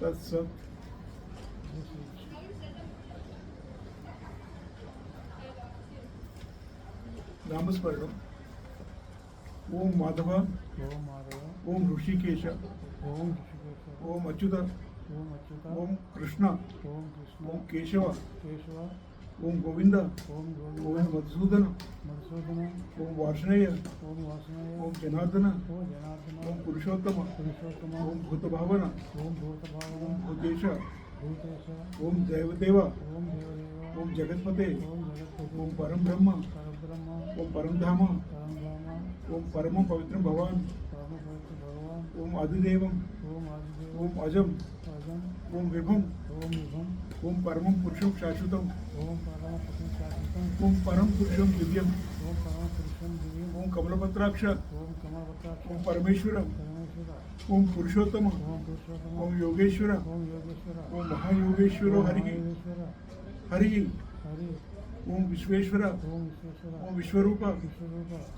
तत्सत। नामस्मरण। ओम माधव, ओम ऋषिकेश, ओम अच्युत, ओम कृष्ण, ओम केशव, ओम गोविंद, ओम मधुसूदन, ओम वार्ष्णेय, ओम जनार्दन, ओम पुरुषोत्तम, ओम भूतभावन, ओम भूतेश, ओम देवदेव, ओम जगतपते, ओम परम ब्रह्म, ओम परम धाम, ओम परम पवित्र भगवान, ओम आदिदेवम, ओम अजम, ओम विभुम, ओम परमं पुरुषं शाश्वतम, ओम परम पुरुषं दिव्यम, ओम कमलपत्राक्ष, ओम परमेश्वरम, ओम पुरुषोत्तम, ओम योगेश्वर, ओम महायोगेश्वरो हरि हरि, ओम विश्वेश्वर, ओम विश्वरूप,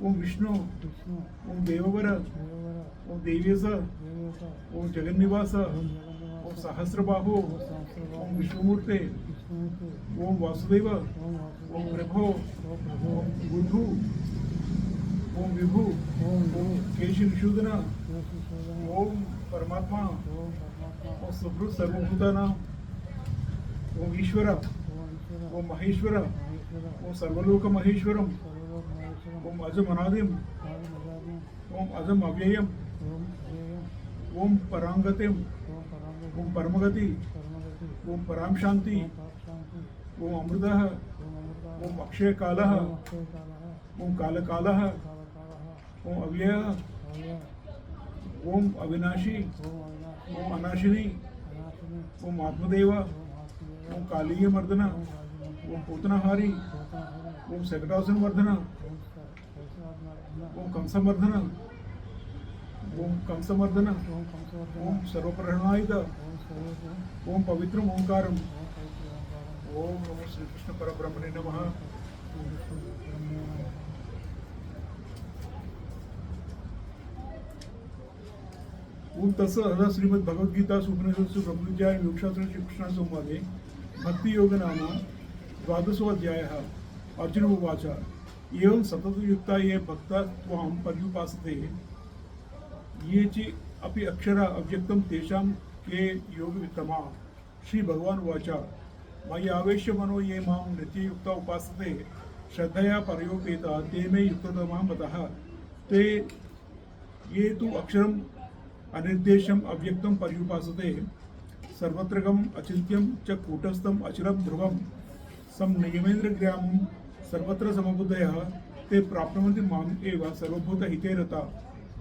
ओम विष्णु, ओम देववर, ओम देवेश, ओम जगन्निवास, ओम सहस्रबाहो, ओम विष्णुमूर्ते, ओम वासुदेव, ओम प्रभो, ओम बुद्धु, ओम विभु, ओम केशनिषूदन, ओम परमात्मा, ओम सुभृत सर्वभूतानां, ओम ईश्वर, ओम महेश्वर, ओम सर्वलोक महेश्वरम, ओम अजम अनादिम, ओम अजम अव्ययम, ओम परांगतिम, ओम परमगति, ओम पराम शांति, ओम अमृतः, ओम अक्षय कालः, ओम कालकालः, ओम अव्ययः, ओम अविनाशी, ओम अनाशिनी, ओम आत्मदेव, ओम कालीय मर्दन, ओम पूतनाहारी, ओम सकटासन वर्धन, ओम कंसमर्दन, ओम कंसमर्दन, ओम सर्वप्रणायित, ओम पवित्रम ओंकारम। ओम नमो श्री कृष्ण परब्रह्मणे नमः। ओम तस्य श्रीमद् भगवद गीता उपनिषत्सु ब्रह्मविद्यायां योगशास्त्र श्रीकृष्ण संवादे भक्ति योग नाम द्वादशोऽध्यायः। अर्जुन उवाच एवं सततयुक्ता ये भक्ता त्वां पर्युपासते ये च अपि अक्षरा अव्यक्तं तेषां के योगवित्तमा। श्री भगवान उवाच मयि आवेश्य मनो ये मां नित्ययुक्ता उपासते श्रद्धया परयोपेता ते मे युक्ततमा मतः। ते ये तु अक्षरम् अनिर्देशम् अव्यक्तं पर्युपासते सर्वत्रगम अचिंत्यम च कूटस्थम अचिरम ध्रुवम संनियमेन्द्रग्रामं सर्वत्र समबुद्धयः ते प्राप्नुवन्ति माम् एव सर्वभूतहिते रता।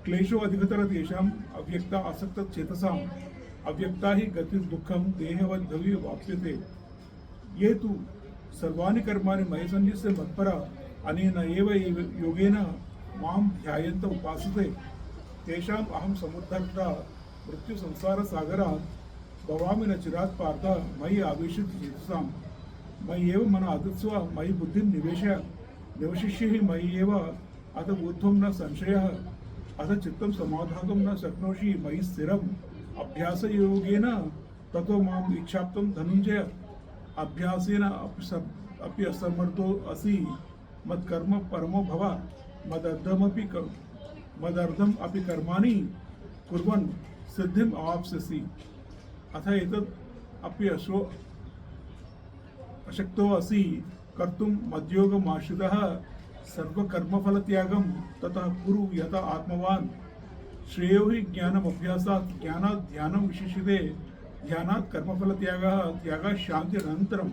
क्लेशो अधिकतर तेषाम् अव्यक्ता आसक्तचेतसाम् अव्यक्ता हि गतिर्दुःखं देहवद्भवि वाप्यते। ये तु सर्वाणि कर्माणि मयि सन्न्यस्य मत्परा अनेन एव योगेन मां ध्यायन्त उपासते तेषाम् अहं समुद्धर्ता मृत्यु संसारसागरात् भवामि न चिरात् पार्थ मयि आवेशित चेतसाम्। मयि एव मन अदत्स्व मयि बुद्धिं निवशिष्यहि मयि एव अथ ऊर्ध्वं न संशयः अथ चित्तं समाधातुं न शक्नोषि मयि स्थिरम् अभ्यासयोगेन ततो माम् इच्छाप्तं धनञ्जय। अभ्यासेन अपि असमर्थो असि मत्कर्म परमो भव मदर्थम् अपि कर्माणि कुर्वन् सिद्धिम् अवाप्स्यसि। अथ एतत् अपि अशक्तो असि कर्तुं मद्योगमाश्रितः सर्वकर्मफलत्यागं ततः कुरु यथा आत्मवान्। श्रेयो हि ज्ञानमभ्यासात् ज्ञानात् ध्यानं विशिष्यते ध्यानात् कर्मफलत्यागः त्यागात् शान्तिरनन्तरम्।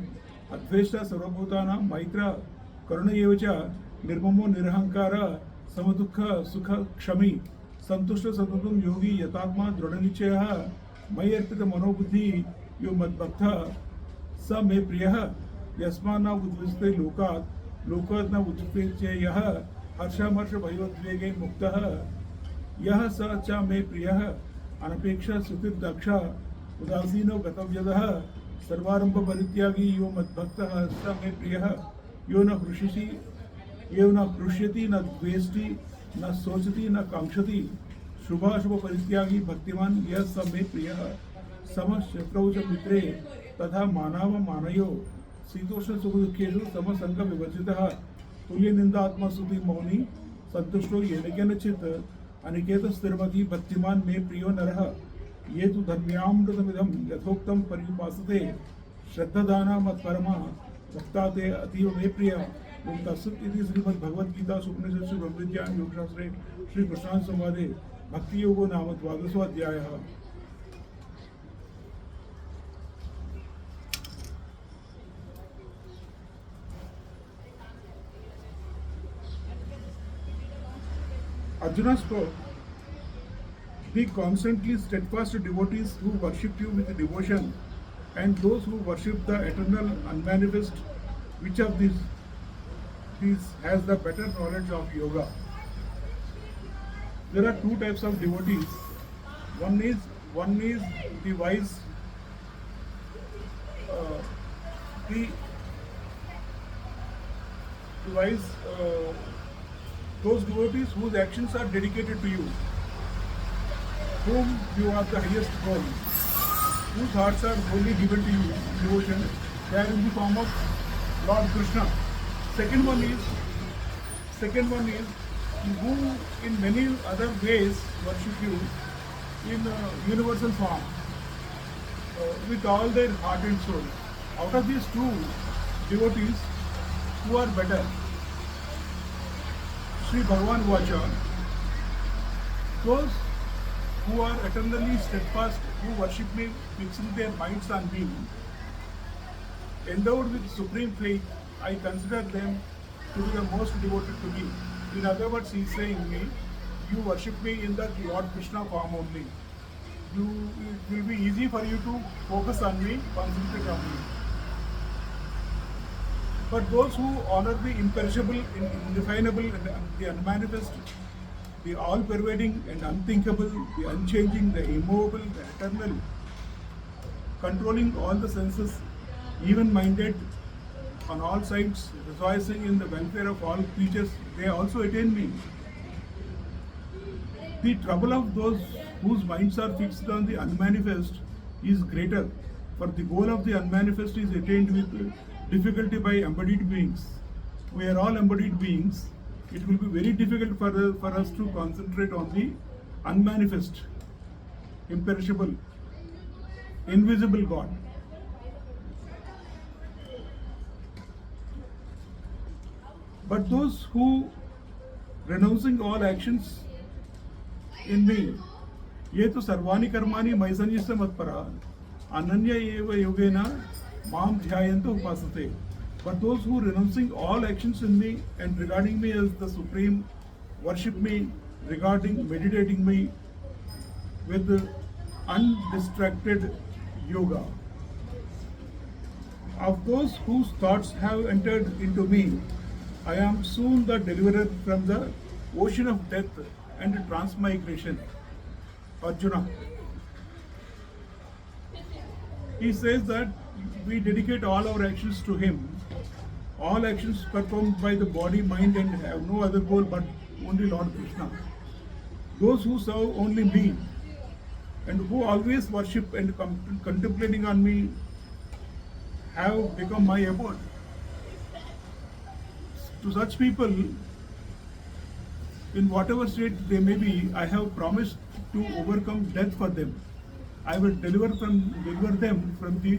अद्वेष्टा सर्वभूतानां मैत्र करुण एव च निर्ममो निरहङ्कार समदुःख सुख क्षमी संतुष्ट सततं योगी यतात्मा दृढनिश्चयः। मयि अर्पित मनोबुद्धि यो मद्भक्तः स मे प्रियः। यस्मान्न उद्विजते लोकात् लोकः न उच्यते च यः हर्षामर्ष भयोद्वेगे मुक्तः यः स च मे प्रियः अनपेक्षा सुतिर्दक्ष उदासीनो गतव्यदः सर्वारंभ परित्यागी यो मद्भक्तः स मे प्रियः यो न हृषिषि यो न हृष्यति न द्वेष्टि न शोचति न कांक्षति शुभाशुभ परित्यागी भक्तिमान यह स मे प्रियः समः शत्रौ च मित्रे तथा मानव मानयो शीतोष्ण सुख दुखेषु समसंग विवर्जितः तुल्य निंदात्मा स्तुति मौनी संतुष्टो येन केनचित् अनिकेत स्थिरमति भक्तिमान मे प्रियो नरः ये तु धर्म्यामृतमिदं यथोक्तं पर्युपासते श्रद्धादाना मत्परमा भक्ता ते अतीव मे प्रिय तत्सत् इति श्रीमद्भगवद्गीता उपनिषत्सु ब्रह्मविद्यायां योगशास्त्रे श्रीकृष्णार्जुन संवादे भक्ति योगो नाम 12वां अध्यायः। Arjuna spoke, be constantly steadfast devotees who worship you with devotion and those who worship the eternal unmanifest, which of these has the better knowledge of yoga. There are two types of devotees. One is the wise, the wise, those devotees whose actions are dedicated to you, whom you are the highest goal, whose hearts are wholly given to you, devotion. They are in the form of Lord Krishna. Second one is who in many other ways worship you in universal form with all their heart and soul. Out of these two devotees, who are better? Sri Bhagavan Vacha, those who are eternally steadfast, who worship me, fixing their minds on me, endowed with supreme faith, I consider them to be the most devoted to me. In other words, he is saying me, you worship me in that Lord Krishna form only. It will be easy for you to focus on me, concentrate on me. But those who honor the imperishable, indefinable, and the unmanifest, the all-pervading and unthinkable, the unchanging, the immovable, the eternal, controlling all the senses, even-minded, on all sides, rejoicing in the welfare of all creatures, they also attain me. The trouble of those whose minds are fixed on the unmanifest is greater, for the goal of the unmanifest is attained with difficulty by embodied beings. We are all embodied beings. It will be very difficult for us to concentrate on the unmanifest, imperishable, invisible God. But those who, renouncing all actions in me, ये तो सर्वाणि कर्माणि मयि सन्न्यस्य मत्परा अनन्या एव योगेन माम ध्यायन्तो उपासते. But those who, renouncing all actions in me and regarding me as the supreme, worship me, regarding, meditating me with undistracted yoga. Of those whose thoughts have entered into me, I am soon the deliverer from the ocean of death and transmigration. Arjuna. He says that we dedicate all our actions to him. All actions performed by the body, mind, and have no other goal but only Lord Krishna. Those who serve only me and who always worship and contemplating on me have become my abode. To such people, in whatever state they may be, I have promised to overcome death for them. I will deliver them from the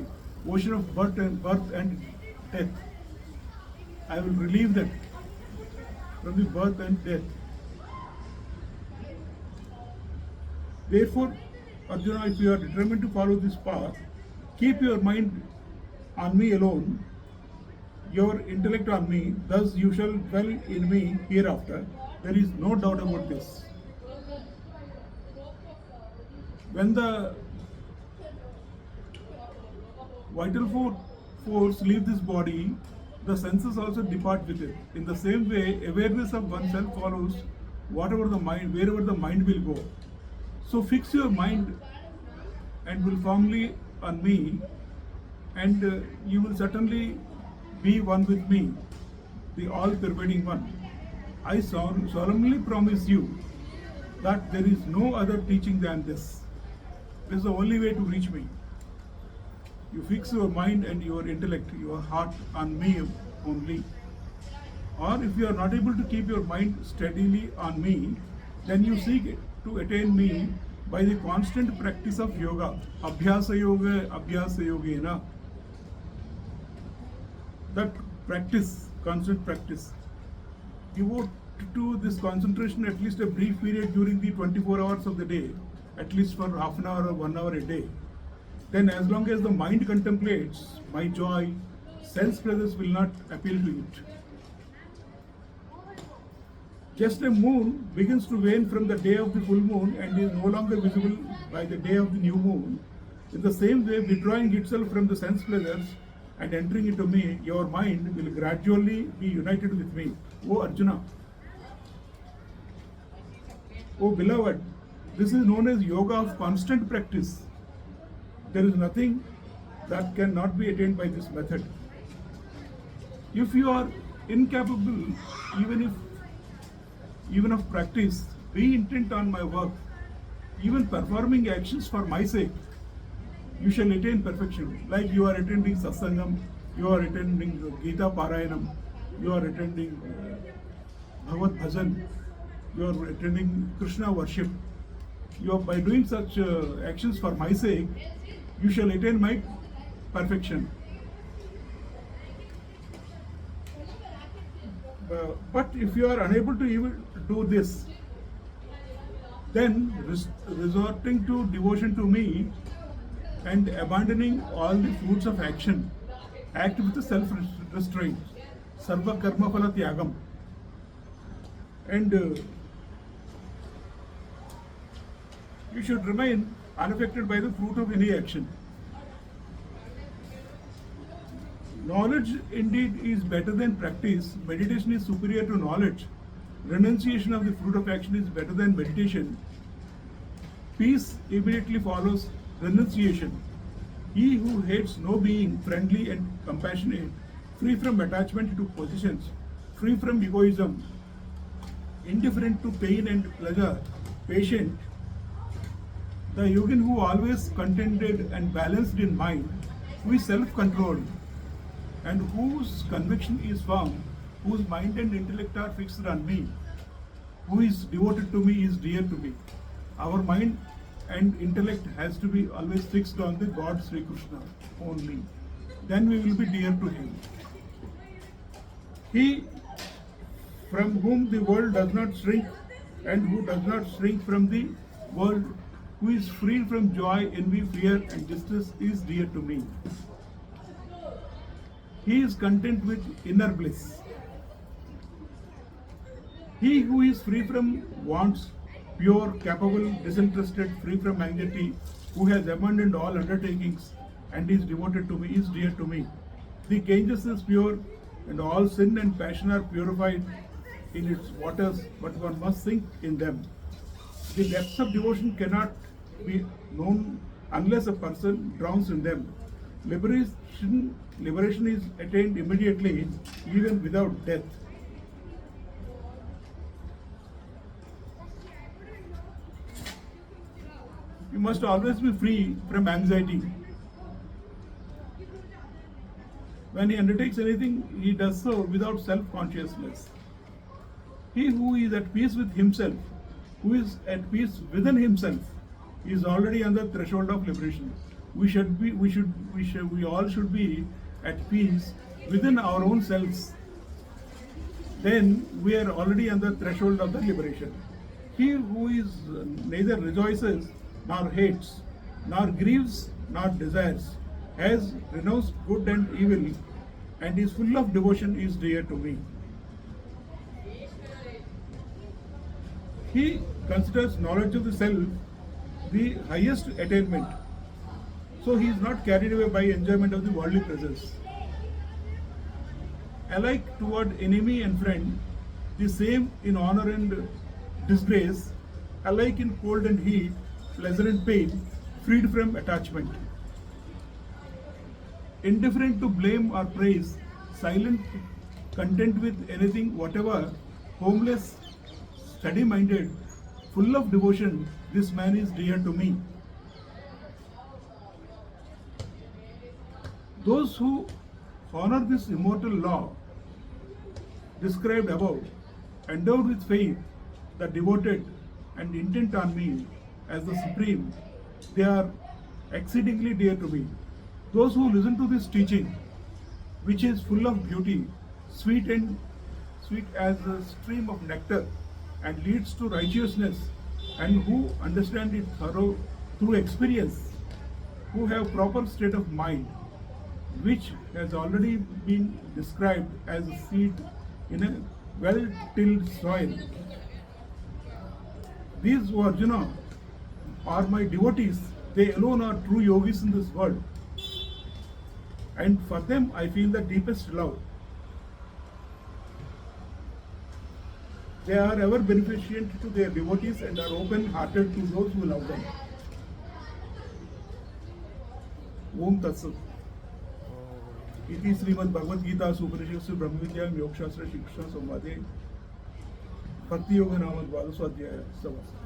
ocean of birth and death. I will relieve them from the birth and death. Therefore, Arjuna, if you are determined to follow this path, keep your mind on me alone, your intellect on me, thus you shall dwell in me hereafter. There is no doubt about this. When the vital force leaves this body, the senses also depart with it. In the same way, awareness of oneself follows whatever the mind, wherever the mind will go. So fix your mind and will firmly on me, and you will certainly be one with me, the all-pervading one. I solemnly promise you that there is no other teaching than this. This is the only way to reach me. You fix your mind and your intellect, your heart on me only. Or if you are not able to keep your mind steadily on me, then you seek to attain me by the constant practice of yoga. Abhyasa yogena. That practice, constant practice. Devote to this concentration at least a brief period during the 24 hours of the day, at least for half an hour or 1 hour a day. Then as long as the mind contemplates my joy, sense pleasures will not appeal to it. Just a moon begins to wane from the day of the full moon and is no longer visible by the day of the new moon. In the same way, withdrawing itself from the sense pleasures and entering into me, your mind will gradually be united with me. O Arjuna, O beloved, this is known as yoga of constant practice. There is nothing that cannot be attained by this method. If you are incapable even of practice, be intent on my work, even performing actions for my sake, you shall attain perfection. Like you are attending satsangam, you are attending Gita Parayanam, you are attending Bhagavat Bhajan, you are attending Krishna worship. You are, by doing such actions for my sake, you shall attain my perfection. But if you are unable to even do this, then resorting to devotion to me and abandoning all the fruits of action, act with self-restraint, sarva karma phala tyagam, and you should remain unaffected by the fruit of any action. Knowledge indeed is better than practice. Meditation is superior to knowledge. Renunciation of the fruit of action is better than meditation. Peace immediately follows renunciation. He who hates no being, friendly and compassionate, free from attachment to positions, free from egoism, indifferent to pain and pleasure, patient, the yogin who always contented and balanced in mind, who is self-controlled, and whose conviction is firm, whose mind and intellect are fixed on me, who is devoted to me, is dear to me. Our mind and intellect has to be always fixed on the God Sri Krishna only. Then we will be dear to him. He from whom the world does not shrink and who does not shrink from the world, who is free from joy, envy, fear and distress, is dear to me. He is content with inner bliss. He who is free from wants, pure, capable, disinterested, free from anxiety, who has abandoned all undertakings and is devoted to me, is dear to me. The Ganges is pure and all sin and passion are purified in its waters, but one must sink in them. The depths of devotion cannot be known unless a person drowns in them. Liberation is attained immediately, even without death. You must always be free from anxiety. When he undertakes anything, he does so without self-consciousness. He who is at peace with himself, who is at peace within himself, is already on the threshold of liberation. We all should be at peace within our own selves. Then we are already on the threshold of the liberation. He who is neither rejoices nor hates, nor grieves nor desires, has renounced good and evil, and is full of devotion, is dear to me. He considers knowledge of the self the highest attainment. So he is not carried away by enjoyment of the worldly pleasures. alike toward enemy and friend, the same in honor and disgrace, alike in cold and heat, pleasure and pain, freed from attachment. Indifferent to blame or praise, silent, content with anything, whatever, homeless, steady minded, full of devotion, this man is dear to me. Those who honor this immortal law described above, endowed with faith, the devoted and intent on me as the supreme, they are exceedingly dear to me. Those who listen to this teaching, which is full of beauty, sweet as a stream of nectar, and leads to righteousness, and who understand it through experience, who have proper state of mind, which has already been described as a seed in a well-tilled soil. These, O Arjuna, are my devotees. They alone are true yogis in this world. And for them I feel the deepest love. They are ever beneficent to their devotees and are open-hearted to those who love them. Om Tat Sat. इति श्रीमद् भगवद गीता उपनिषत्सु ब्रह्म विद्या योगशास्त्र शिक्षा संवादे भक्ति योग नाम द्वादशोऽध्यायः समाप्तः।